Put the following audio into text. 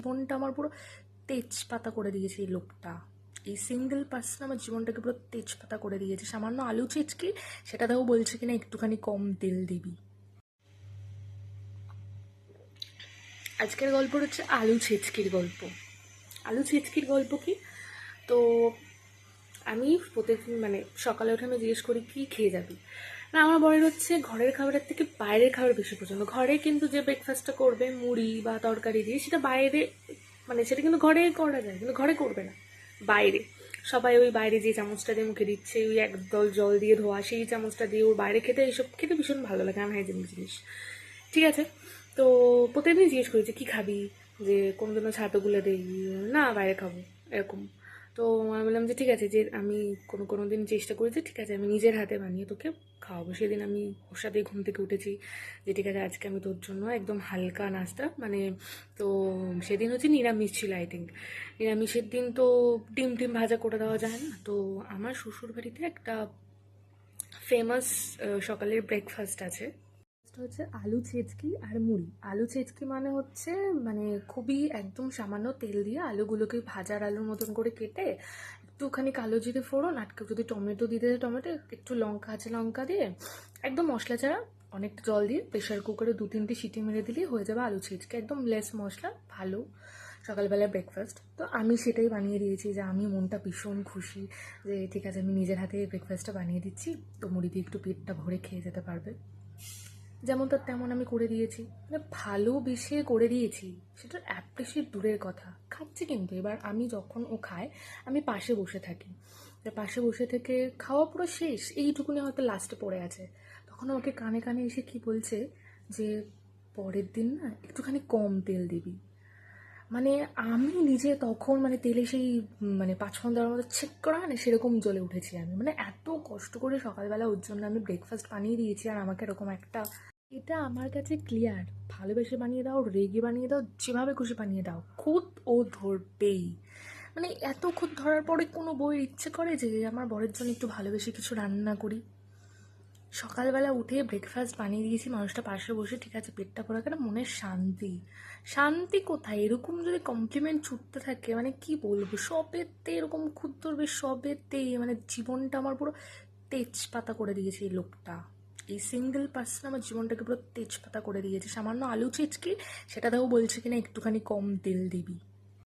জীবনটা আমার পুরো তেজপাতা করে দিয়েছে এই লোকটা। এই সিঙ্গেল পার্সন আমার জীবনটাকে পুরো তেজপাতা করে দিয়েছে। সামান্য আলু ছেচকি, সেটাতেও বলছে কিনা একটুখানি কম তেল দিবি। আজকের গল্প হচ্ছে আলু ছেচকির গল্প। আলু ছেচকির গল্প কি, তো আমি প্রত্যেকদিন মানে সকালে উঠে আমি জিজ্ঞেস করি কী খেয়ে যাবি। না, আমার বরের হচ্ছে ঘরের খাবারের থেকে বাইরের খাবার বেশি পছন্দ। ঘরে কিন্তু যে ব্রেকফাস্টটা করবে মুড়ি বা তরকারি দিয়ে, সেটা বাইরে মানে সেটা কিন্তু ঘরে করা যায়, কিন্তু ঘরে করবে না, বাইরে। সবাই ওই বাইরে যে চামচটা দিয়ে মুখে দিচ্ছে, ওই একদল জল দিয়ে ধোয়া সেই চামচটা দিয়ে ওর বাইরে খেতে, এইসব খেতে ভীষণ ভালো লাগে, আনহাইজেনিক জিনিস। ঠিক আছে, তো প্রত্যেকদিন জিজ্ঞেস করি যে কী খাবি, যে কোনোদিনও ছাতু গুলে দিই না, বাইরে খাবো এরকম। তো আমি বললাম যে ঠিক আছে, যে আমি কোনো দিন চেষ্টা করি যে ঠিক আছে আমি নিজের হাতে বানিয়ে তোকে খাওয়াবো। সেদিন আমি ওর সাথেই ঘুম থেকে উঠেছি যে ঠিক আছে আজকে আমি তোর জন্য একদম হালকা নাস্তা মানে, তো সেদিন হচ্ছে নিরামিষ ছিল আই থিঙ্ক। নিরামিষের দিন তো ডিম টিম ভাজা করে দেওয়া যায় না। তো আমার শ্বশুর বাড়িতে একটা ফেমাস সকালের ব্রেকফাস্ট আছে, হচ্ছে আলু ছেচকি আর মুড়ি। আলু ছেচকি মানে হচ্ছে মানে খুবই একদম সামান্য তেল দিয়ে আলুগুলোকে ভাজার আলুর মতন করে কেটে একটুখানি কালো জিরে ফোড়ন, আর কেউ যদি টমেটো দিতে দেয় টমেটো, একটু কাঁচা লঙ্কা দিয়ে একদম মশলা ছাড়া অনেকটা জল দিয়ে প্রেশার কুকারে 2-3টে সিটি মেরে দিলেই হয়ে যাবে আলু ছেচকি, একদম লেস মশলা, ভালো সকালবেলায় ব্রেকফাস্ট। তো আমি সেটাই বানিয়ে দিয়েছি, যে আমি মনটা ভীষণ খুশি যে ঠিক আছে আমি নিজের হাতে ব্রেকফাস্টটা বানিয়ে দিচ্ছি, তো মুড়ি দিয়ে একটু পেটটা ভরে খেয়ে যেতে পারবে। যেমন তার তেমন আমি করে দিয়েছি, মানে ভালোবেসে করে দিয়েছি, সেটার অ্যাপ্রিসিয়েট দূরের কথা। খাচ্ছে কিন্তু এবার আমি যখন ও খায় আমি পাশে বসে থাকি, পাশে বসে থেকে খাওয়া পুরো শেষ, এইটুকুনি হয়তো লাস্টে পড়ে আছে, তখন আমাকে কানে কানে এসে কি বলছে যে পরের দিন না একটুখানি কম তেল দিবি। মানে আমি নিজে তখন মানে তেলে সেই মানে 5 ফোড়ন দেওয়ার মতো ছেক করা হয় না, সেরকম জ্বলে উঠেছি আমি। মানে এত কষ্ট করে সকালবেলা ওর জন্য আমি ব্রেকফাস্ট বানিয়ে দিয়েছি, আর আমাকে এরকম একটা, এটা আমার কাছে ক্লিয়ার, ভালোবেসে বানিয়ে দাও, রেগে বানিয়ে দাও, যেভাবে খুশি বানিয়ে দাও, খুদ ও ধরবেই। মানে এত খুদ ধরার পরে কোনো বইয়ের ইচ্ছে করে যে আমার বরের জন্য একটু ভালোবেসে কিছু রান্না করি। সকালবেলা উঠে ব্রেকফাস্ট বানিয়ে দিয়েছি, মানুষটা পাশে বসে ঠিক আছে পেটটা ভরা, কেন মনের শান্তি। শান্তি কোথায়, এরকম যদি কমপ্লিমেন্ট ছুটতে থাকে মানে কি বলবো, সবেতে এরকম খুদ ধরবে, সবেতে মানে জীবনটা আমার পুরো তেজপাতা করে দিয়েছে এই লোকটা। এই সিঙ্গেল পার্সন আমার জীবনটাকে পুরো তেজপাতা করে দিয়েছে। সামান্য আলু ছেচকি, সেটাতেও বলছে কিনা একটুখানি কম তেল দিবি।